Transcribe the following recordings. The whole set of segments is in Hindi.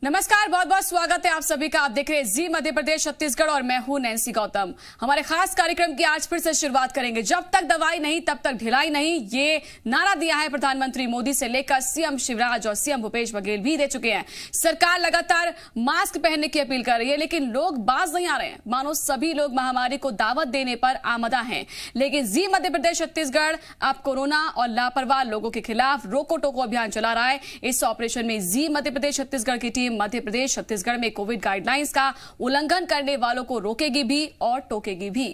नमस्कार, बहुत बहुत स्वागत है आप सभी का। आप देख रहे हैं जी मध्य प्रदेश छत्तीसगढ़ और मैं हूं नैन्सी गौतम। हमारे खास कार्यक्रम की आज फिर से शुरुआत करेंगे। जब तक दवाई नहीं तब तक ढिलाई नहीं, ये नारा दिया है प्रधानमंत्री मोदी से लेकर सीएम शिवराज और सीएम भूपेश बघेल भी दे चुके हैं। सरकार लगातार मास्क पहनने की अपील कर रही है, लेकिन लोग बाज नहीं आ रहे हैं। मानो सभी लोग महामारी को दावत देने पर आमदा हैं। लेकिन जी मध्य प्रदेश छत्तीसगढ़ अब कोरोना और लापरवाह लोगों के खिलाफ रोको टोको अभियान चला रहा है। इस ऑपरेशन में जी मध्य प्रदेश छत्तीसगढ़ की टीम मध्य प्रदेश छत्तीसगढ़ में कोविड गाइडलाइंस का उल्लंघन करने वालों को रोकेगी भी और टोकेगी भी।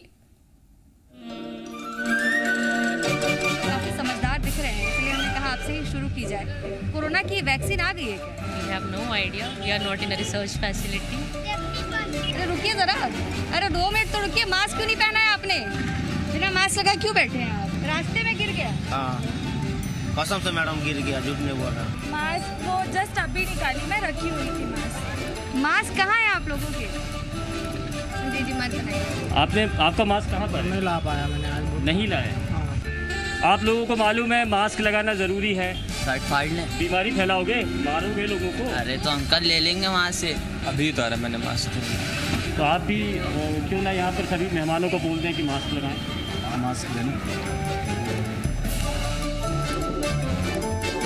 काफी समझदार दिख रहे हैं, इसलिए हमने कहा आपसे ही शुरू की जाए। कोरोना की वैक्सीन आ गई है क्या? We have no idea. We are not in a research facility. अरे रुकिए जरा, अरे 2 मिनट तो रुकिए। मास्क क्यों नहीं पहना है आपने? बिना मास्क लगा क्यों बैठे हैं आप? रास्ते में गिर गया? हाँ, कसम से मैडम गिर गया, झूठ नहीं बोल रहा। मास्क वो जस्ट अभी निकाली, मैं रखी हुई थी मास्क। मास्क कहाँ है आप लोगों के? जी जी मत बनाइए। आपका मास्क कहाँ पर? नहीं ला पाया मैंने आज। नहीं लाया। आप लोगों को मालूम है मास्क लगाना जरूरी है। फाड़ ले, बीमारी फैलाओगे, मारोगे लोगों को। अरे तो अंकल ले लेंगे वहाँ से। अभी उतारा मैंने मास्क। तो आप भी क्यों ना यहाँ पर सभी मेहमानों को बोल दें कि मास्क लगाएं। मास्क लेना।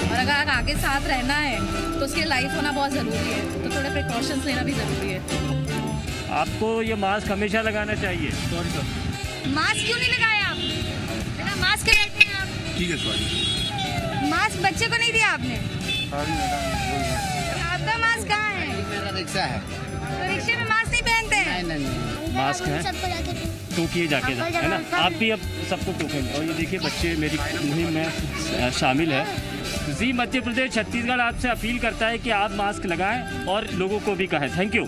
और अगर आगे साथ रहना है तो उसके लाइफ होना बहुत ज़रूरी है, तो थोड़े प्रिकॉशंस लेना भी ज़रूरी है। आपको ये मास्क हमेशा लगाना चाहिए। Sorry sir. मास्क क्यों नहीं लगाया आप? बिना मास्क के रहते हैं आप। ठीक है सॉरी। मास्क बच्चे को नहीं दिया आपने? Sorry madam. आपका मास्क कहाँ है? मेरा रिक्शा है। तो रिक्शे में मास्क नहीं पहनते हैं? नहीं। मास्क है टोकिए जाके, है ना। आप भी अब सबको टोकेंगे। और ये देखिए बच्चे मेरी मुहिम में शामिल है। जी मध्य प्रदेश छत्तीसगढ़ आपसे अपील करता है कि आप मास्क लगाएं और लोगों को भी कहें। Thank you.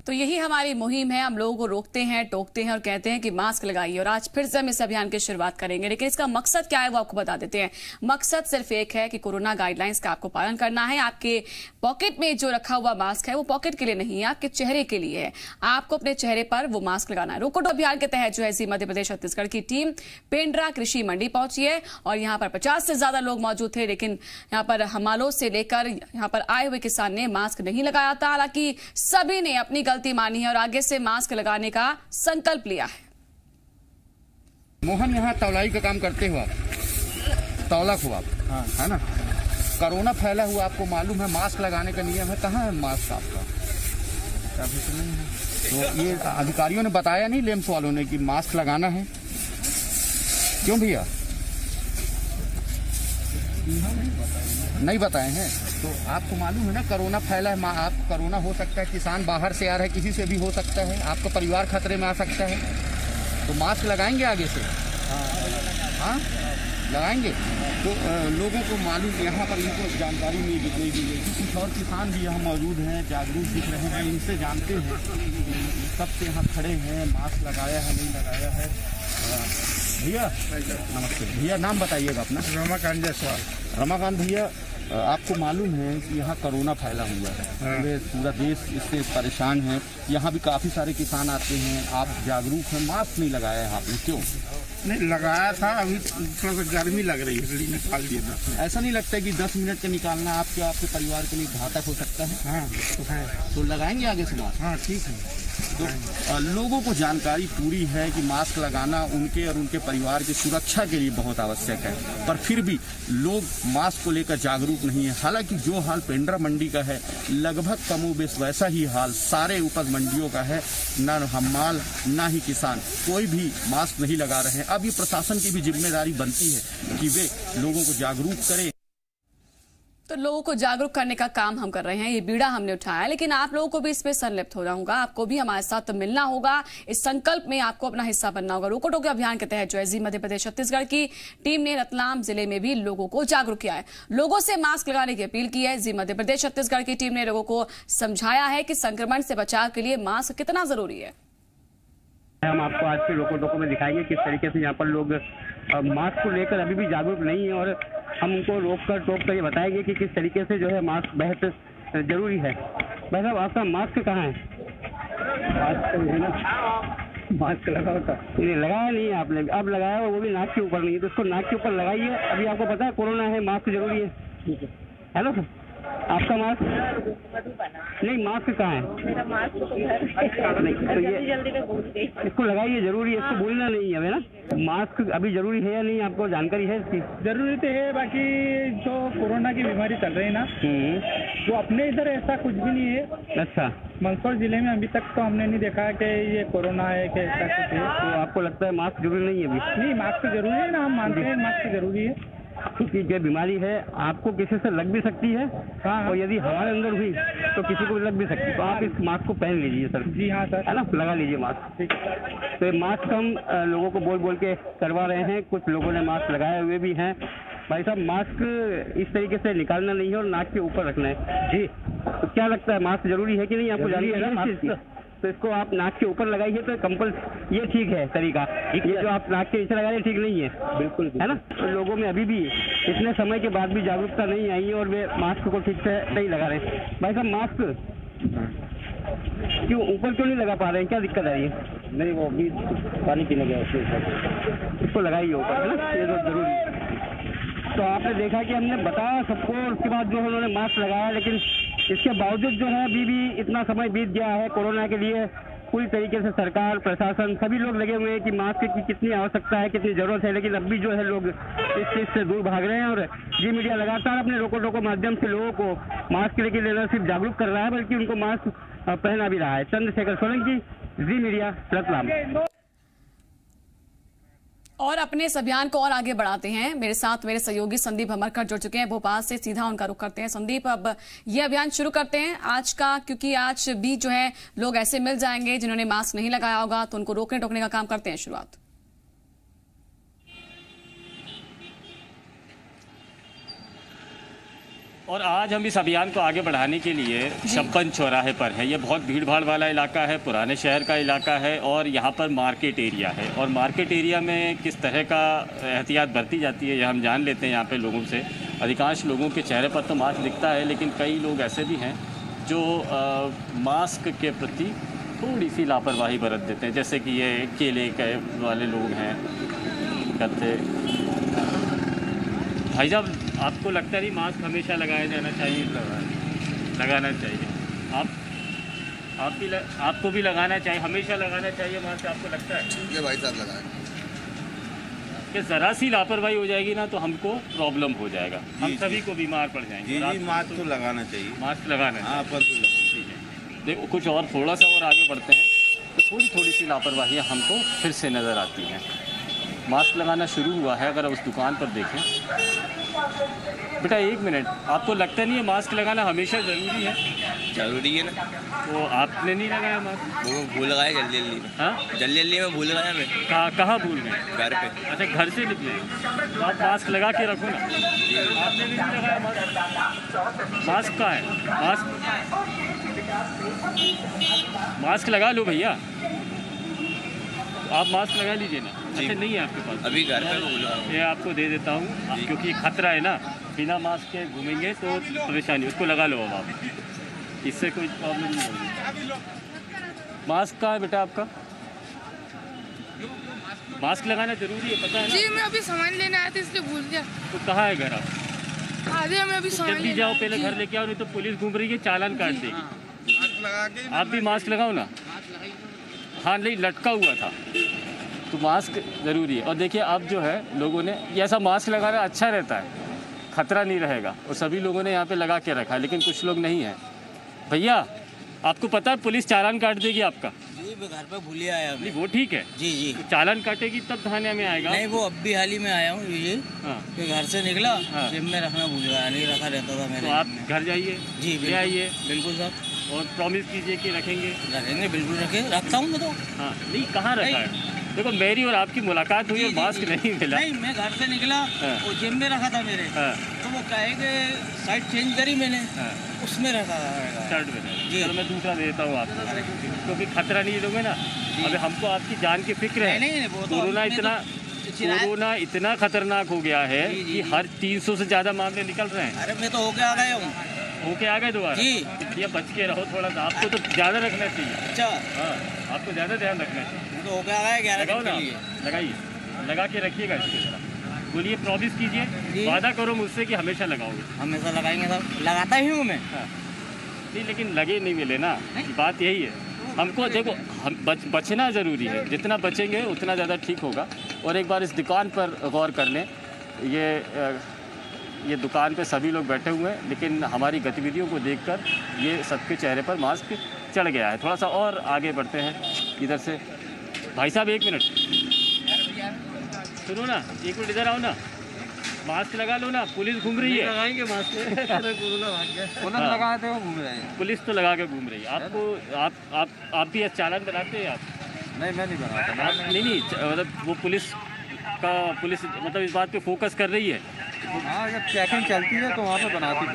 तो यही हमारी मुहिम है। हम लोगों को रोकते हैं, टोकते हैं और कहते हैं कि मास्क लगाइए। और आज फिर से हम इस अभियान की शुरुआत करेंगे, लेकिन इसका मकसद क्या है वो आपको बता देते हैं। मकसद सिर्फ एक है कि कोरोना गाइडलाइंस का आपको पालन करना है। आपके पॉकेट में जो रखा हुआ मास्क है वो पॉकेट के लिए नहीं है, आपके चेहरे के लिए है। आपको अपने चेहरे पर वो मास्क लगाना है। रोको टोको अभियान के तहत जो है जी मध्य प्रदेश छत्तीसगढ़ की टीम पेंड्रा कृषि मंडी पहुंची है और यहाँ पर 50 से ज्यादा लोग मौजूद थे, लेकिन यहाँ पर हमालों से लेकर यहाँ पर आए हुए किसान ने मास्क नहीं लगाया था। हालांकि सभी ने अपनी गलती मानी है और आगे से मास्क लगाने का संकल्प लिया है। मोहन यहाँ तौलाई का काम करते हो आप, तौलक हो आप, हाँ है ना। कोरोना फैला हुआ आपको मालूम है, मास्क लगाने का नियम है। कहाँ है मास्क आपका? तो ये अधिकारियों ने बताया नहीं, लेम्स वालों ने, कि मास्क लगाना है। क्यों भैया नहीं बताए हैं? तो आपको मालूम है ना कोरोना फैला है। आप कोरोना हो सकता है, किसान बाहर से आ रहा है, किसी से भी हो सकता है, आपका परिवार खतरे में आ सकता है। तो मास्क लगाएंगे आगे से? हाँ लगाएंगे। तो लोगों को मालूम, यहाँ पर इनको जानकारी नहीं दी गई। कुछ और किसान भी यहाँ मौजूद हैं, जागरूक दिख रहे हैं, इनसे जानते हैं। सबसे यहाँ खड़े हैं, मास्क लगाया है नहीं लगाया है। भैया नमस्ते। भैया नाम बताइएगा अपना? रमाकांत जायसवाल। रमाकांत भैया, आपको मालूम है कि यहाँ कोरोना फैला हुआ है, पूरा देश इससे परेशान है। यहाँ भी काफ़ी सारे किसान आते हैं, आप जागरूक हैं, मास्क नहीं लगाया है आपने, क्यों? नहीं लगाया था, अभी थोड़ा सा गर्मी लग रही है इसलिए निकाल दिया 10 मिनट। ऐसा नहीं लगता है कि 10 मिनट का निकालना आपके परिवार के लिए घातक हो सकता है? हाँ तो है। तो लगाएंगे आगे से मास्क? हाँ ठीक है। तो लोगों को जानकारी पूरी है कि मास्क लगाना उनके और उनके परिवार की सुरक्षा के लिए बहुत आवश्यक है, पर फिर भी लोग मास्क को लेकर जागरूक नहीं है। हालांकि जो हाल पेंड्रा मंडी का है, लगभग कमोबेश वैसा ही हाल सारे उपज मंडियों का है। न हमाल न ही किसान, कोई भी मास्क नहीं लगा रहे हैं। अब ये प्रशासन की भी जिम्मेदारी बनती है कि वे लोगों को जागरूक करें। तो लोगों को जागरूक करने का काम हम कर रहे हैं, ये बीड़ा हमने उठाया, लेकिन आप लोगों को भी इसमें संलिप्त होना होगा। आपको भी हमारे साथ मिलना होगा। इस संकल्प में आपको अपना हिस्सा बनना होगा। रोको टोको अभियान के तहत जो है जी मध्य प्रदेश छत्तीसगढ़ की टीम ने रतलाम जिले में भी लोगों को जागरूक किया है, लोगों से मास्क लगाने की अपील की है। जी मध्य प्रदेश छत्तीसगढ़ की टीम ने लोगों को समझाया है कि संक्रमण से बचाव के लिए मास्क कितना जरूरी है। हम आपको आज के रोको टोको में दिखाएंगे किस तरीके से यहाँ पर लोग मास्क को लेकर अभी भी जागरूक नहीं है, और हम उनको रोक कर टोक कर ये बताएंगे कि किस तरीके से जो है मास्क बेहद जरूरी है। भाई साहब, आपका मास्क कहाँ है? मास्क लगाओ था। नहीं लगाया नहीं है आपने, अब लगाया वो भी नाक के ऊपर नहीं है, तो उसको नाक के ऊपर लगाइए। अभी आपको पता है कोरोना है, मास्क जरूरी है। ठीक है ना सर, आपका मास्क नहीं, मास्क कहाँ है? मेरा मास्क तो घर नहीं, तो ये जल्दी में भूल गई। इसको लगाइए, जरूरी है, इसको भूलना नहीं है ना। मास्क अभी जरूरी है या नहीं, आपको जानकारी है इसकी? जरूरी तो है, बाकी जो कोरोना की बीमारी चल रही है ना, तो अपने इधर ऐसा कुछ भी नहीं है। अच्छा, मंदसौर जिले में अभी तक तो हमने नहीं देखा कि ये कोरोना है कि ऐसा कुछ है। तो आपको लगता है मास्क जरूरी नहीं है अभी? नहीं, मास्क जरूरी है ना, हम मानते हैं मास्क जरूरी है, क्योंकि ये बीमारी है आपको किसी से लग भी सकती है। हाँ। और यदि हमारे अंदर हुई तो किसी को भी लग भी सकती है, तो आप इस मास्क को पहन लीजिए सर। जी हाँ सर, है ना, लगा लीजिए मास्क। ठीक। तो ये मास्क हम लोगों को बोल बोल के करवा रहे हैं, कुछ लोगों ने मास्क लगाए हुए भी हैं। भाई साहब, मास्क इस तरीके से निकालना नहीं है और नाक के ऊपर रखना है। जी, तो क्या लगता है मास्क जरूरी है कि नहीं? आपको जानकारी है मास्क? तो इसको आप नाक के ऊपर लगाइए तो ये ठीक है तरीका। ये जो आप नाक के नीचे लगा रहे हैं ठीक नहीं है, बिल्कुल, है ना। तो लोगों में अभी भी इतने समय के बाद भी जागरूकता नहीं आई है और वे मास्क को ठीक से नहीं लगा रहे। भाई साहब, मास्क क्यों ऊपर क्यों नहीं लगा पा रहे हैं, क्या दिक्कत आ रही है? नहीं, वो अभी पानी पीने गया इसको लगाइए ऊपर, है ना, ये तो जरूरी। तो आपने देखा कि हमने बताया सबको, उसके बाद जो उन्होंने मास्क लगाया, लेकिन इसके बावजूद जो है अभी भी इतना समय बीत गया है कोरोना के लिए। पूरी तरीके से सरकार, प्रशासन, सभी लोग लगे हुए हैं कि मास्क की कितनी आवश्यकता है, कितनी जरूरत है, लेकिन अब भी जो है लोग इस चीज से दूर भाग रहे हैं। और जी मीडिया लगातार अपने रोको माध्यम से लोगों को मास्क लेके लेना सिर्फ जागरूक कर रहा है, बल्कि उनको मास्क पहना भी रहा है। चंद्रशेखर सोलंकी, जी मीडिया, रतलाम। और अपने इस अभियान को और आगे बढ़ाते हैं। मेरे साथ मेरे सहयोगी संदीप हमरकर जुड़ चुके हैं भोपाल से, सीधा उनका रुख करते हैं। संदीप, अब ये अभियान शुरू करते हैं आज का, क्योंकि आज भी जो है लोग ऐसे मिल जाएंगे जिन्होंने मास्क नहीं लगाया होगा, तो उनको रोकने टोकने का काम करते हैं शुरुआत। और आज हम इस अभियान को आगे बढ़ाने के लिए छप्पन चौराहे पर है। ये बहुत भीड़ भाड़ वाला इलाका है, पुराने शहर का इलाका है और यहाँ पर मार्केट एरिया है। और मार्केट एरिया में किस तरह का एहतियात बरती जाती है ये हम जान लेते हैं यहाँ पे लोगों से। अधिकांश लोगों के चेहरे पर तो मास्क दिखता है, लेकिन कई लोग ऐसे भी हैं जो मास्क के प्रति थोड़ी सी लापरवाही बरत देते हैं। जैसे कि ये केले के वाले लोग हैं, कहते भाई साहब आपको लगता नहीं मास्क हमेशा लगाया जाना चाहिए? लगाना चाहिए। आपको भी लगाना चाहिए, हमेशा लगाना चाहिए मास्क, आपको लगता है? ये भाई साहब लगाएं कि ज़रा सी लापरवाही हो जाएगी ना तो हमको प्रॉब्लम हो जाएगा, हम सभी को बीमार पड़ जाएंगे। जी, मास्क तो लगाना चाहिए, मास्क लगाना है। हाँ, ठीक है। देखो कुछ और थोड़ा सा और आगे बढ़ते हैं तो थोड़ी सी लापरवाहियाँ हमको फिर से नज़र आती हैं। मास्क लगाना शुरू हुआ है, अगर उस दुकान पर देखें। बेटा एक मिनट, आपको लगता नहीं है मास्क लगाना हमेशा ज़रूरी है? जरूरी है ना। तो आपने नहीं लगाया मास्क? वो भूल लगाया जल्दी में। हाँ, जल्दी में भूल लगाया मैं। कहाँ भूल गए? घर पे। अच्छा, घर से निकले तो आप मास्क लगा के रखो ना। आपने भी नहीं लगाया मास्क? मास्क कहाँ है? मास्क लगा लो भैया, आप मास्क लगा लीजिए ना। अच्छा, नहीं है आपके पास? अभी घर पे भूला। ये आपको दे देता हूँ, क्योंकि खतरा है ना, बिना मास्क के घूमेंगे तो परेशानी। उसको लगा लो अब आप, इससे कोई प्रॉब्लम नहीं होगी। मास्क कहाँ है बेटा आपका? मास्क लगाना जरूरी है, पता है ना? जी, मैं अभी सामान लेने आया था इसलिए भूल गया। तो कहाँ है घर आप? आधे में अभी सामान जल्दी जाओ, पहले घर लेके आओ, नहीं तो पुलिस घूम रही है, चालान काट देगी। आप भी मास्क लगाओ ना। हाँ, नहीं लटका हुआ था, तो मास्क ज़रूरी है। और देखिए अब जो है लोगों ने ऐसा मास्क लगाना अच्छा रहता है, खतरा नहीं रहेगा, और सभी लोगों ने यहाँ पे लगा के रखा है, लेकिन कुछ लोग नहीं हैं। भैया आपको पता है पुलिस चालान काट देगी आपका? जी, मैं घर पे भूल आया। नहीं वो ठीक है। जी जी, तो चालान काटेगी तब थाने में आएगा। नहीं, वो अब भी हाल ही में आया हूँ। ये हाँ, कि घर से निकला, हाँ, जिम में रखना भूल गया, नहीं रखा रहता था मैंने। तो आप घर जाइए, जी ले आइए, बिल्कुल साहब, और प्रॉमिस कीजिए कि रखेंगे। रखेंगे, बिल्कुल रखता हूँ मैं तो। हाँ, नहीं कहाँ रखा है? देखो मेरी और आपकी मुलाकात हुई और मास्क नहीं मिला। नहीं, मैं घर से निकला, वो जिम में रखा था मेरे। तो वो कहे कि साइड चेंज करी मैंने, उसमें रखा शर्ट में जी। तो मैं दूसरा दे देता हूँ आपको, क्योंकि खतरा नहीं लोगे ना। अभी हमको आपकी जान की फिक्र है। नहीं, कोरोना इतना खतरनाक हो गया है कि हर 300 से ज़्यादा मामले निकल रहे हैं। अरे मैं तो होके आ गया हूँ। होके आ गए दोबारा? जी। ये बच के रहो थोड़ा सा, आपको तो ज़्यादा रखना चाहिए। अच्छा, हाँ, आपको ज़्यादा ध्यान रखना चाहिए। तो हो गया है 11 लगाओ दिन ना, के लिए। लगाइए, लगा के रखिएगा इसको जरा। बोलिए, प्रॉमिस कीजिए, वादा करो मुझसे कि हमेशा लगाओगे। हमेशा लगाएंगे सर, लगाता ही हूँ मैं। हाँ। नहीं, लेकिन लगे नहीं मिले ना, बात यही है। हमको देखो, हम बचना ज़रूरी है, जितना बचेंगे उतना ज़्यादा ठीक होगा। और एक बार इस दुकान पर गौर कर लें, ये दुकान पे सभी लोग बैठे हुए हैं, लेकिन हमारी गतिविधियों को देखकर ये सबके चेहरे पर मास्क चढ़ गया है। थोड़ा सा और आगे बढ़ते हैं इधर से। भाई साहब 1 मिनट सुनो ना, 1 मिनट इधर आओ ना, मास्क लगा लो ना, पुलिस घूम रही है। लगाएंगे मास्क। पुलिस हाँ। लगाते हो घूम रहे हैं। पुलिस तो लगा के घूम रही है। आपको आप भी चालान बनाते हैं आप? नहीं, मैं नहीं बनाता। नहीं, मतलब वो पुलिस मतलब इस बात पे फोकस कर रही है। हाँ, जब चेकिंग चलती है तो वहाँ पे बनाती है,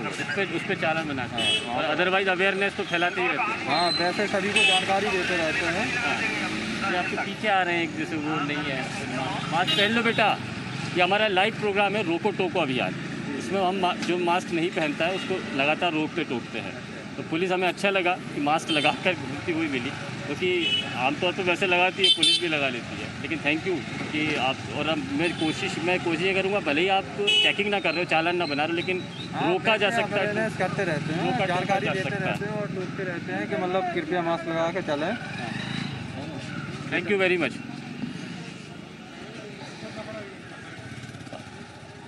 उस पर चालान बनाते हैं। और अदरवाइज अवेयरनेस तो फैलाते ही रहते हैं। हाँ, वैसे सभी को जानकारी देते रहते हैं। हाँ, ये आपके पीछे आ रहे हैं एक, जैसे वो नहीं है। मास्क पहन लो बेटा। ये हमारा लाइव प्रोग्राम है रोको टोको अभियान। इसमें हम जो मास्क नहीं पहनता है उसको लगातार रोकते टोकते हैं। तो पुलिस, हमें अच्छा लगा कि मास्क लगा कर घूमती हुई मिली, क्योंकि आमतौर पर वैसे लगाती है, पुलिस भी लगा लेती है। लेकिन थैंक यू कि आप, और अब मैं कोशिश करूँगा, भले ही आप चेकिंग ना कर रहे हो, चालान ना बना रहे हो, लेकिन रोका जा सकता है। करते रहते हैं, जानकारी देते रहते हैं और टोकते रहते हैं कि मतलब कृपया मास्क लगा के चलें। Thank you very much.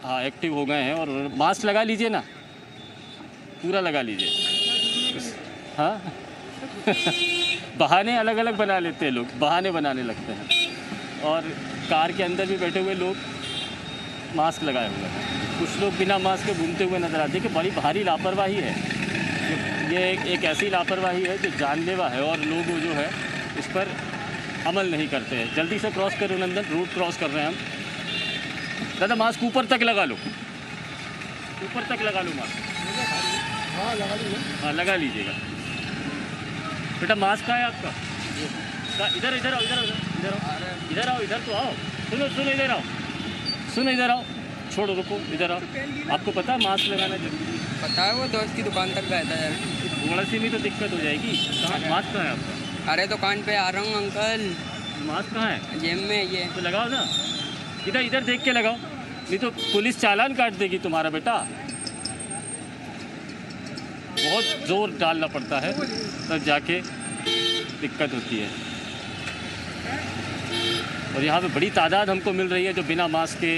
हाँ, एक्टिव हो गए हैं। और मास्क लगा लीजिए ना, पूरा लगा लीजिए। हाँ बहाने अलग अलग बना लेते हैं लोग, बहाने बनाने लगते हैं। और कार के अंदर भी बैठे हुए लोग मास्क लगाए हुए हैं। कुछ लोग बिना मास्क के घूमते हुए नजर आते हैं कि बड़ी भारी लापरवाही है। ये एक ऐसी लापरवाही है जो जानलेवा है, और लोग जो है इस पर अमल नहीं करते हैं। जल्दी से क्रॉस करो नंदन, रोड क्रॉस कर रहे हैं हम। दादा मास्क ऊपर तक लगा लो, ऊपर तक लगा लो मास्क। हाँ, लगा लीजिएगा बेटा। मास्क कहाँ है आपका? इधर इधर आओ, इधर आओ, इधर आओ, इधर आओ, इधर तो आओ। सुनो इधर आओ, सुनो इधर आओ। छोड़ो, रुको, इधर आओ। आपको पता है मास्क लगाना जरूरी? पता है, वो दोस्त की दुकान तक गया था यार। थोड़ा सी भी तो दिक्कत हो जाएगी। कहाँ मास्क कहाँ है आपका? अरे दुकान पे आ रहा हूँ अंकल। मास्क कहाँ है? जेब में ये। तो लगाओ ना, इधर देख के लगाओ, नहीं तो पुलिस चालान काट देगी तुम्हारा बेटा। बहुत जोर डालना पड़ता है, तब जाके दिक्कत होती है। और यहाँ पे बड़ी तादाद हमको मिल रही है जो बिना मास्क के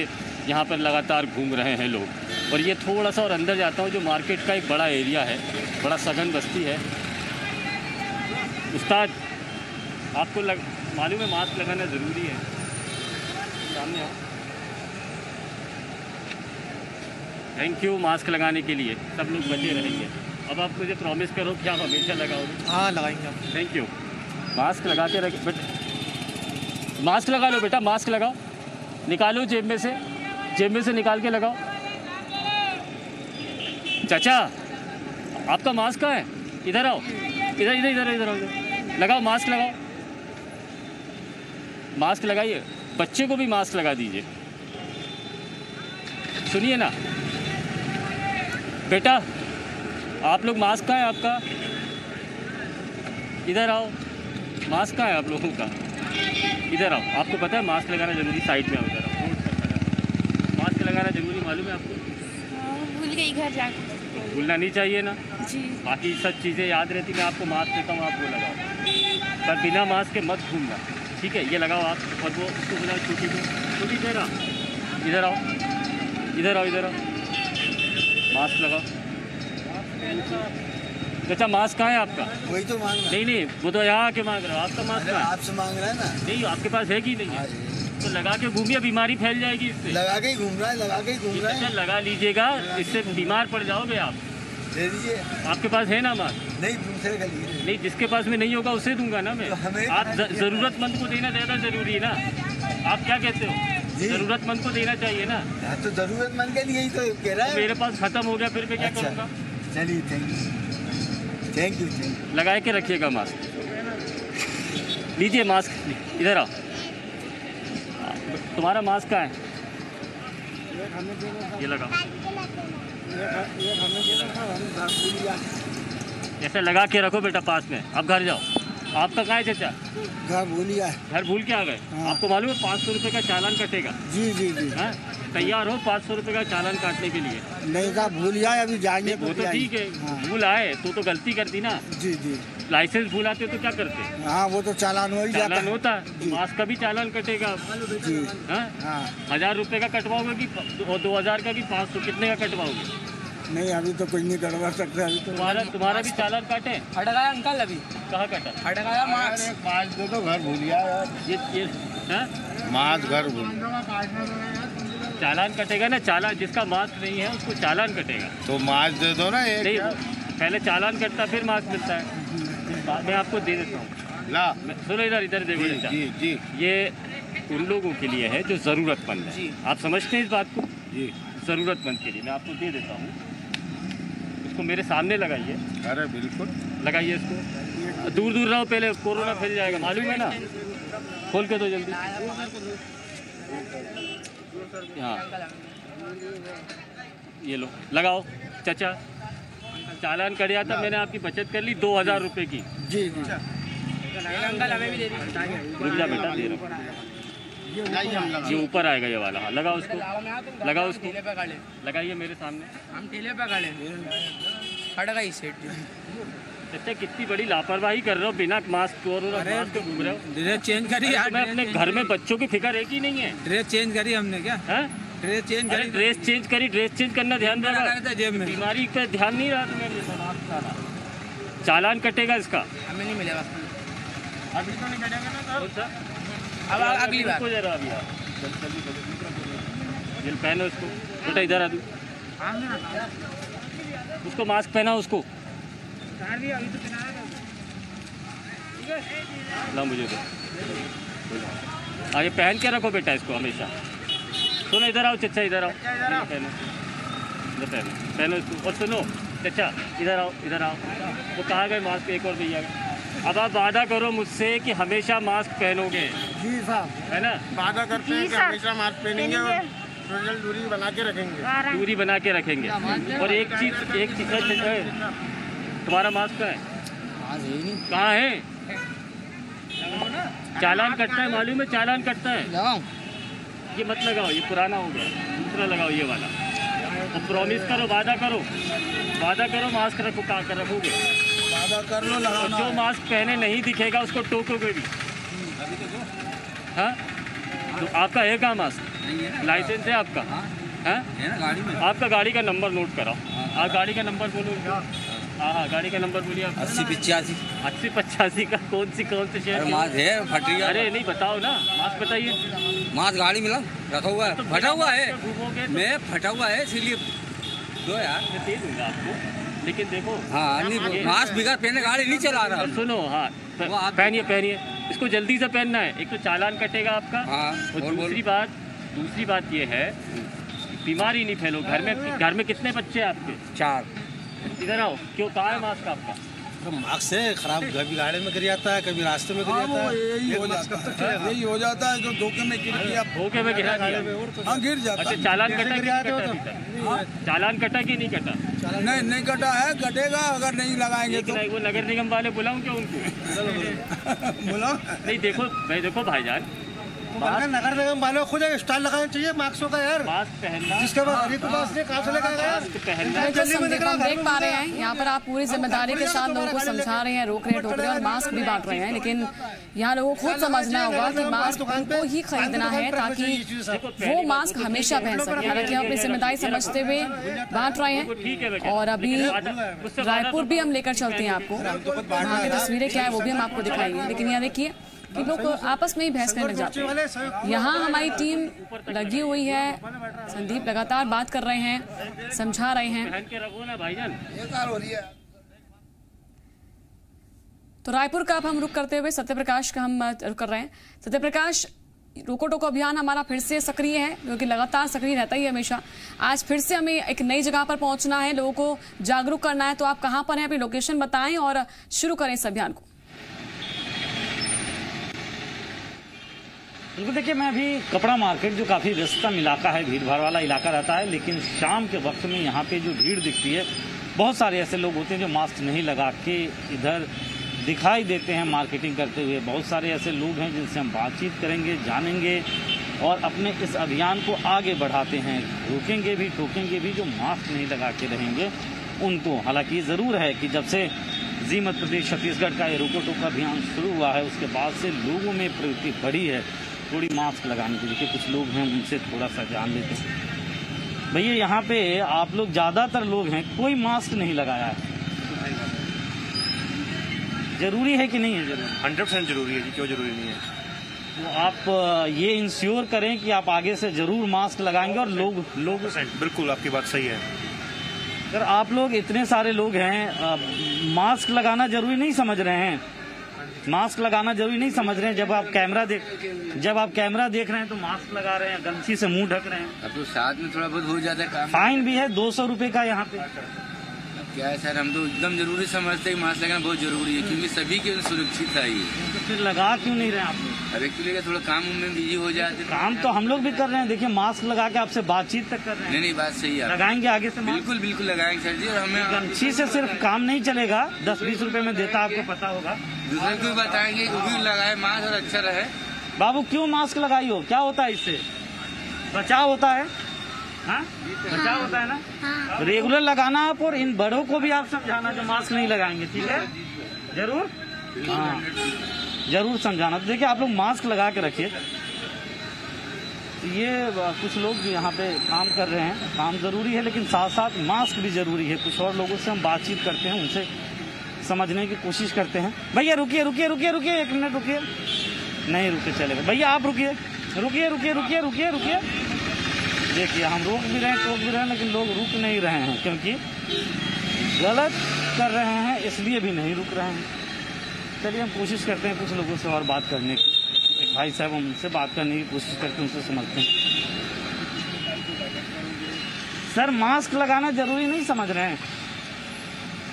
यहाँ पर लगातार घूम रहे हैं लोग। और ये थोड़ा सा और अंदर जाता हूँ, जो मार्केट का एक बड़ा एरिया है, बड़ा सघन बस्ती है। उस्ताद, आपको मालूम है मास्क लगाना ज़रूरी है? सामने आओ। थैंक यू मास्क लगाने के लिए, सब लोग बचे रहेंगे। अब आप मुझे प्रॉमिस करो कि आप हमेशा लगाओगे? हाँ, लगाएंगे। Thank you. मास्क लगा के रख बेटा, मास्क लगा लो बेटा, मास्क लगाओ, निकालो जेब में से निकाल के लगाओ। चाचा, आपका मास्क कहाँ है? इधर आओ, इधर आओ, लगाओ मास्क, लगाओ मास्क, लगाइए। बच्चे को भी मास्क लगा दीजिए। सुनिए ना बेटा, आप लोग, मास्क कहाँ है आपका? इधर आओ, मास्क कहाँ है आप लोगों का? इधर आओ। आपको पता है मास्क लगाना जरूरी? साइड में आओ, इधर आओ। मास्क लगाना जरूरी मालूम है आपको? भूल गई घर जाकर। भूलना नहीं चाहिए ना जी। बाकी सब चीज़ें याद रहती। मैं आपको मास्क देता हूँ, आप वो लगाओ, पर बिना मास्क के मत घूमना, ठीक है? ये लगाओ आप, और वो उसको बुलाओ, छोटी इधर आओ, इधर आओ, मास्क लगाओ। अच्छा, मास्क कहाँ है आपका? वही तो मांग रहा। नहीं, वो तो यहाँ आके मांग रहा है। आपका मास्क कहाँ है? आपसे मांग रहा है ना। नहीं, आपके पास है कि नहीं है? तो लगा के घूमिए, बीमारी फैल जाएगी इससे। लगा के ही घूम रहा है। लगा लीजिएगा, इससे बीमार पड़ जाओगे आप। दे दीजिए। आपके पास है ना मास्क? नहीं, दूसरे का लिए। नहीं, जिसके पास में नहीं होगा उसे दूंगा ना मैं। तो आप ज़रूरतमंद को देना ज़्यादा ज़रूरी है ना। आप क्या कहते हो? ज़रूरतमंद को देना चाहिए ना। तो ज़रूरतमंद के लिए ही तो कह रहा है। मेरे पास ख़त्म हो गया, फिर मैं क्या करूँगा? चलिए, थैंक यू। लगा के रखिएगा मास्क। लीजिए मास्क, इधर आओ। तुम्हारा मास्क कहाँ है? ये लगाओ। ऐसे लगा के रखो बेटा पास में। अब घर जाओ। आपका कहाँ है चाचा? घर भूलिया है। घर भूल के आ गए? आपको मालूम है 500 रुपये का चालान कटेगा? जी जी जी। तैयार हो 500 रुपये का चालान काटने के लिए? नहीं साहब भूलिया अभी जाएंगे। वो तो ठीक है, भूल आए तो गलती कर दी ना। जी जी। लाइसेंस भूलाते तो क्या करते? हाँ वो तो चालान हो ही जाता। चालान होता, मास्क का भी चालान कटेगा। जी। 1000 रुपये का कटवाओगे कि 2000 का कि 500, कितने का कटवाओगे? नहीं अभी तो कुछ नहीं करवा सकते अभी तो। तुम्हारा भी चालान काटे? हटकाया अंकल अभी। कहाँ कटा? हटकाया मास्क दे दो, घर भूलिया ये मास्क घर भूल। चालान कटेगा ना, चालान जिसका मास्क नहीं है उसको चालान कटेगा। तो मास्क दे दो ना। नहीं, पहले चालान कटता फिर मास्क मिलता है। बाद में आपको दे देता हूँ। ला सुनो इधर देखो जी जी। ये उन लोगों के लिए है जो ज़रूरतमंद है। आप समझते हैं इस बात को? जी। ज़रूरतमंद के लिए मैं आपको दे देता हूँ। इसको मेरे सामने लगाइए। अरे बिल्कुल लगाइए इसको। दूर दूर रहो, पहले कोरोना फैल जाएगा, मालूम है ना। खोल के दो जल्दी। हाँ ये लो, लगाओ चाचा। चालान कट जाता, मैंने आपकी बचत कर ली 2000 रुपये की। जी जी। अंकल हमें भी दे दीजिए। रुक जा बेटा, दे रहा हूँ। ये ऊपर आएगा ये वाला। हाँ लगाओ उसको, लगाओ उसको, लगाइए मेरे सामने। हम ठेले पे खड़े हट गई सेट। अच्छा कितनी बड़ी लापरवाही कर रहे हो, बिना मास्क और मास्क घूम रहे हो। ड्रेस चेंज करी यार। मैं अपने घर में बच्चों की फिक्र है कि नहीं है? ड्रेस चेंज करी हमने क्या? ड्रेस चेंज करी। ड्रेस चेंज करी, ड्रेस चेंज करना ध्यान रखा। जेब में बीमारी पे ध्यान नहीं रहा तुम्हें। चालान कटेगा इसका। हमें नहीं मिलेगा। अभी तो नहीं कटेगा ना। अब अगली बार जरा अभी जल पहनो उसको बेटा, इधर आ दू उसको, मास्क पहना उसको। ला मुझे दो। हाँ ये पहन के रखो बेटा इसको हमेशा। सुनो इधर आओ चचा, इधर आओ। पहनो, इधर पहनो इसको। और सुनो चचा इधर आओ, इधर आओ। वो कहाँ गए मास्क? एक और भैया। अब आप वादा करो मुझसे कि हमेशा मास्क पहनोगे। जी साहब। है ना? वादा करते हैं कि हमेशा मास्क पहनेंगे और सोशल दूरी बना के रखेंगे। दूरी बना के रखेंगे। और एक चीज तुम्हारा मास्क कहाँ है? कहाँ है? चालान कटता है, मालूम है चालान कटता है। ये मत लगाओ, ये पुराना हो गया, दूसरा लगाओ ये वाला। और प्रॉमिस करो, वादा करो मास्क रखो, कहाँ कर रखोगे? वादा कर लो, लगाओ। जो मास्क पहने नहीं दिखेगा उसको टोकोगे भी। हाँ तो आपका है कहाँ मास्क? लाइसेंस है आपका? गाड़ी में। आपका गाड़ी का नंबर नोट कराओ। आप गाड़ी का नंबर बोलो। हाँ गाड़ी का नंबर बोलिए आप। 8085। 8085 का कौन से शहर? मास्क है फटिया। अरे नहीं बताओ ना, मास्क बताइए। मास्क गाड़ी मिला रखा हुआ है, फटा हुआ है। मैं फटा हुआ है इसीलिए दो यार। मैं दे दूंगा आपको, लेकिन देखो। हाँ नहीं, मास्क बिगड़ पहने गाड़ी नहीं चला रहा। सुनो हाँ पहनिए, इसको जल्दी से पहनना है। एक तो चालान कटेगा आपका। और दूसरी बात ये है, बीमारी नहीं फैलो। घर में कितने बच्चे हैं आपके? 4। इधर आओ। क्यों, कहाँ है मास्क आपका? तो मास्क से खराब, कभी गाड़ी में गिर जाता है, कभी रास्ते में गिर जाता है। यही हो जाता है जो धोखे में गिर गया। धोखे में गिरा दिया? हाँ गिर जाता। अच्छा चालान कटा? चालान कटा कि नहीं कटा? नहीं कटा है, कटेगा अगर नहीं लगाएंगे तो। वो नगर निगम वाले बुलाऊं क्या उनको? बुलाओ। नहीं देखो भाईजान, नगर निगम वालों खुद एक स्टाइल लगाना चाहिए मास्कों का यार। मास्क पहनना, जिसके बाद गरीब के पास नहीं, कहाँ से लगाएगा यार? हम देख पा रहे हैं यहाँ पर आप पूरी जिम्मेदारी के साथ लोगों को समझा रहे हैं, रोक रहे हैं, टोक रहे हैं और मास्क भी बांट रहे हैं। लेकिन यहाँ लोगों को खुद समझना होगा कि मास्क उनको ही खरीदना है ताकि वो मास्क हमेशा पहन सके। हालांकि हम अपनी जिम्मेदारी समझते हुए बांट रहे हैं। और अभी रायपुर भी हम लेकर चलते हैं आपको, वहाँ की तस्वीरें क्या है वो भी हम आपको दिखाएंगे। लेकिन यहाँ देखिए कि लोग आपस में ही बहस करने जाते हैं। यहाँ हमारी टीम लगी हुई है, संदीप लगातार बात कर रहे हैं, समझा रहे हैं। तो रायपुर का अब हम रुक करते हुए सत्यप्रकाश का हम रुक कर रहे हैं। सत्यप्रकाश, रोको टोको अभियान हमारा फिर से सक्रिय है, क्योंकि लगातार सक्रिय रहता ही हमेशा। आज फिर से हमें एक नई जगह पर पहुंचना है, लोगों को जागरूक करना है। तो आप कहां पर हैं, अपनी लोकेशन बताएं और शुरू करें इस अभियान को। बिल्कुल, देखिए मैं अभी कपड़ा मार्केट, जो काफ़ी व्यस्ततम इलाका है, भीड़ भाड़ वाला इलाका रहता है, लेकिन शाम के वक्त में यहाँ पे जो भीड़ दिखती है, बहुत सारे ऐसे लोग होते हैं जो मास्क नहीं लगा के इधर दिखाई देते हैं मार्केटिंग करते हुए। बहुत सारे ऐसे लोग हैं जिनसे हम बातचीत करेंगे, जानेंगे और अपने इस अभियान को आगे बढ़ाते हैं। रोकेंगे भी, टोकेंगे भी जो मास्क नहीं लगा के रहेंगे उनको। हालांकि ये ज़रूर है कि जब से जी मध्य प्रदेश छत्तीसगढ़ का ये रोको टोका अभियान शुरू हुआ है उसके बाद से लोगों में प्रवृत्ति बढ़ी है थोड़ी मास्क लगाने की। देखिए कुछ लोग हैं, उनसे थोड़ा सा जान लेते हैं। भैया यहाँ पे आप लोग ज़्यादातर लोग हैं, कोई मास्क नहीं लगाया है। जरूरी है कि नहीं है? जरूरी 100% जरूरी है जी, क्यों जरूरी नहीं है? तो आप ये इंश्योर करें कि आप आगे से जरूर मास्क लगाएंगे और लोग बिल्कुल आपकी बात सही है सर। आप लोग इतने सारे लोग हैं, मास्क लगाना जरूरी नहीं समझ रहे हैं? मास्क लगाना जरूरी नहीं समझ रहे हैं? जब आप कैमरा देख रहे हैं तो मास्क लगा रहे हैं, गमछी से मुंह ढक रहे हैं। अब तो साथ में थोड़ा बहुत हो जाता है काम। फाइन भी है 200 रुपए का यहाँ पे। क्या है सर, हम तो एकदम जरूरी समझते हैं, मास्क लगाना बहुत जरूरी है क्योंकि सभी के सुरक्षित है ये। तो फिर लगा क्यों नहीं रहे आप लोग? अरे एक्चुअली थोड़ा काम में बिजी हो जाते। काम तो हम लोग भी कर रहे हैं, देखिए मास्क लगा के आपसे बातचीत तक कर रहे हैं। नहीं बात सही है, लगाएंगे आगे से? बिल्कुल बिल्कुल लगाएंगे सर जी। और हमें गमछी से सिर्फ काम नहीं चलेगा, 10-20 रुपए में देता आपको पता होगा। दूसरे को बताएंगे वो भी लगाए मास्क और अच्छा रहे। बाबू क्यों मास्क लगाई हो? क्या होता है इससे? बचाव होता है। हाँ बचाव होता है ना? हाँ। रेगुलर लगाना आप, और इन बड़ों को भी आप समझाना जो मास्क नहीं लगाएंगे, ठीक है? जरूर हाँ जरूर समझाना। तो देखिए आप लोग मास्क लगा के रखिए। ये कुछ लोग यहाँ पे काम कर रहे हैं, काम जरूरी है लेकिन साथ साथ मास्क भी जरूरी है। कुछ और लोगों से हम बातचीत करते हैं, उनसे समझने की कोशिश करते हैं। भैया रुकिए रुकिए रुकिए रुकिए, 1 मिनट रुकिए। नहीं रुके चलेगा भैया, आप रुकिए रुकिए रुकिए रुकिए रुकिए रुकिए। देखिए हम रोक भी रहे हैं, टोक भी रहे हैं, लेकिन लोग रुक नहीं रहे हैं क्योंकि गलत कर रहे हैं, इसलिए भी नहीं रुक रहे हैं। चलिए हम कोशिश करते हैं कुछ लोगों से और बात करने की। एक भाई साहब, हम उनसे बात करने की कोशिश करके उनसे समझते हैं। सर मास्क लगाना जरूरी नहीं समझ रहे हैं?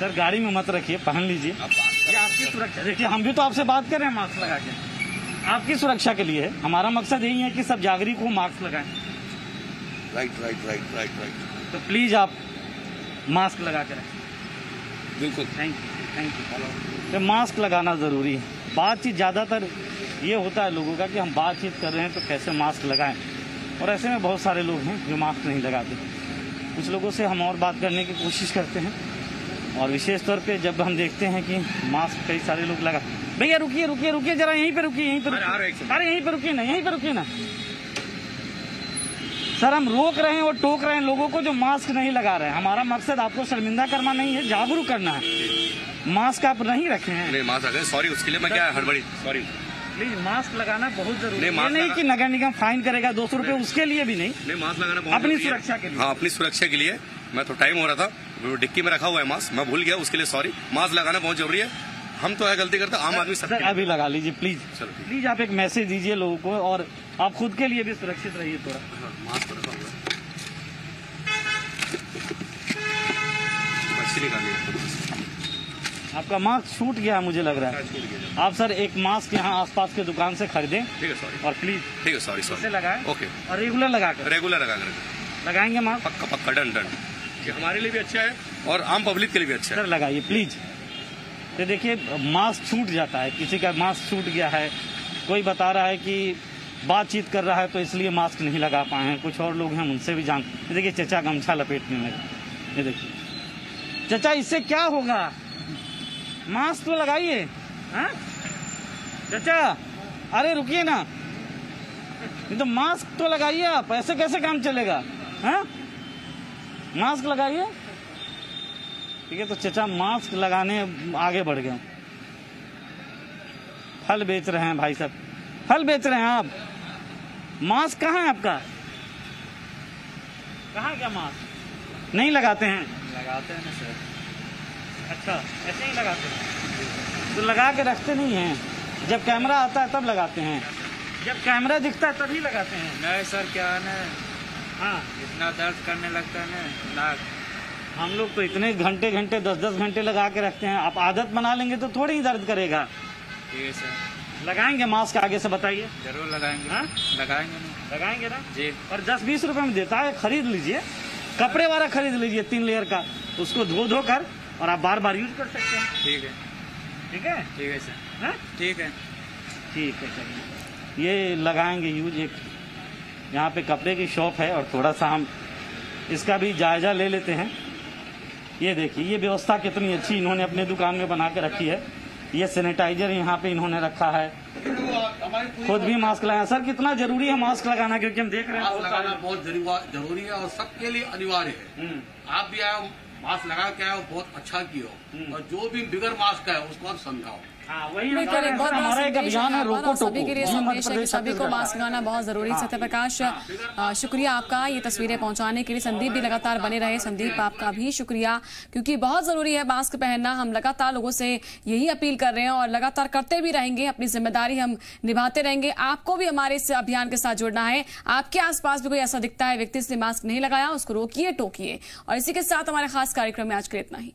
सर गाड़ी में मत रखिए, पहन लीजिए, ये आपकी सुरक्षा। देखिए हम भी तो आपसे बात कर रहे हैं मास्क लगा के, आपकी सुरक्षा के लिए है। हमारा मकसद यही है कि सब नागरिक को मास्क लगाएं। राइट। तो प्लीज आप मास्क लगा के रखें। बिल्कुल, थैंक यू। तो मास्क लगाना जरूरी है। बातचीत ज्यादातर ये होता है लोगों का कि हम बातचीत कर रहे हैं तो कैसे मास्क लगाएं, और ऐसे में बहुत सारे लोग हैं जो मास्क नहीं लगाते। कुछ लोगों से हम और बात करने की कोशिश करते हैं, और विशेष तौर पे जब हम देखते हैं कि मास्क कई सारे लोग लगा। भैया रुकिए रुकिए रुकिए जरा, यहीं पे रुकिए, यहीं पे रुकिए। अरे यहीं पे रुकिए ना, यहीं पे रुकिए ना सर। हम रोक रहे हैं और टोक रहे हैं लोगों को जो मास्क नहीं लगा रहे हैं। हमारा मकसद आपको शर्मिंदा करना नहीं है, जागरूक करना है। मास्क आप नहीं रखे हैं। नहीं मास्क रखे, सॉरी उसके लिए मैं क्या हड़बड़ी, सॉरी। प्लीज मास्क लगाना बहुत जरूरी है। नहीं, नहीं कि नगर निगम फाइन करेगा 200 रुपए, उसके लिए भी नहीं। मास्क लगाना बहुत अपनी सुरक्षा के लिए। हाँ अपनी सुरक्षा के लिए। मैं तो टाइम हो रहा था, डिक्की में रखा हुआ है मास्क, मैं भूल गया, उसके लिए सॉरी। मास्क लगाना बहुत जरूरी है। हम तो है गलती करते, आम आदमी सर अभी लगा लीजिए प्लीज। प्लीज आप एक मैसेज दीजिए लोगों को, और आप खुद के लिए भी सुरक्षित रहिए थोड़ा। मास्क निकालिए। आपका मास्क छूट गया मुझे लग रहा है। आप सर एक मास्क यहाँ आसपास के दुकान से खरीदें। ठीक है सॉरी। और प्लीज ठीक है सॉरी सॉरी लगाएं। ओके। और रेगुलर लगा लगाएंगे मास्क। पक्का डन। ये हमारे लिए भी अच्छा है और आम पब्लिक के लिए भी अच्छा है। सर लगाइए प्लीज। तो देखिए मास्क छूट जाता है, किसी का मास्क छूट गया है, कोई बता रहा है कि बातचीत कर रहा है तो इसलिए मास्क नहीं लगा पाए हैं। कुछ और लोग हैं उनसे भी जान। देखिए चचा गमछा लपेटने लगे। ये देखिए चचा, इससे क्या होगा? मास्क तो लगाइए। हाँ चचा, अरे रुकिए ना, ये तो मास्क तो लगाइए आप, ऐसे कैसे काम चलेगा? हाँ मास्क लगाइए। ठीक है, तो चचा मास्क लगाने आगे बढ़ गए। फल बेच रहे हैं भाई साहब, फल बेच रहे हैं आप। मास्क कहाँ है आपका? कहाँ क्या मास्क नहीं लगाते हैं? लगाते हैं ना सर। अच्छा ऐसे ही लगाते हैं? तो लगा के रखते नहीं हैं, जब कैमरा आता है तब लगाते हैं, जब कैमरा दिखता है तभी लगाते हैं। नहीं सर, क्या है ना, हाँ इतना दर्द करने लगता है ना नाक। हम लोग तो इतने घंटे 10-10 घंटे लगा के रखते हैं। आप आदत बना लेंगे तो थोड़ी ही दर्द करेगा। ठीक है सर। लगाएंगे मास्क आगे से बताइए। जरूर लगाएंगे। हाँ लगाएंगे ना। लगाएंगे ना जी। और 10-20 रुपए में देता है, खरीद लीजिए। कपड़े वाला खरीद लीजिए 3 लेयर का, उसको धो कर और आप बार बार यूज कर सकते हैं। ठीक है। ठीक है? ठीक है सर। हाँ? ठीक है। ठीक है, चलिए ये लगाएंगे यूज। एक यहाँ पे कपड़े की शॉप है और थोड़ा सा हम इसका भी जायजा ले लेते हैं। ये देखिए ये व्यवस्था कितनी अच्छी इन्होंने अपने दुकान में बना के रखी है। ये सैनिटाइजर यहाँ पे इन्होंने रखा है, खुद भी मास्क लगाया। सर कितना जरूरी है मास्क लगाना, क्योंकि हम देख रहे हैं मास्क लगाना बहुत जरूरी है और सबके लिए अनिवार्य है। आप भी आओ मास्क लगा के आओ, बहुत अच्छा किया, और जो भी बिगर मास्क है उसको आप समझाओ। हमारा एक अभियान है रोको सभी के लिए संदेश है कि सभी को मास्क लगाना बहुत जरूरी है। सत्यप्रकाश शुक्रिया आपका ये तस्वीरें पहुंचाने के लिए। संदीप भी लगातार बने रहे। संदीप आपका भी शुक्रिया, क्योंकि बहुत जरूरी है मास्क पहनना। हम लगातार लोगों से यही अपील कर रहे हैं और लगातार करते भी रहेंगे। अपनी जिम्मेदारी हम निभाते रहेंगे। आपको भी हमारे इस अभियान के साथ जुड़ना है। आपके आसपास भी कोई ऐसा दिखता है व्यक्ति जिसने मास्क नहीं लगाया, उसको रोकिए, टोकिए। और इसी के साथ हमारे खास कार्यक्रम में आज के लिए इतना ही।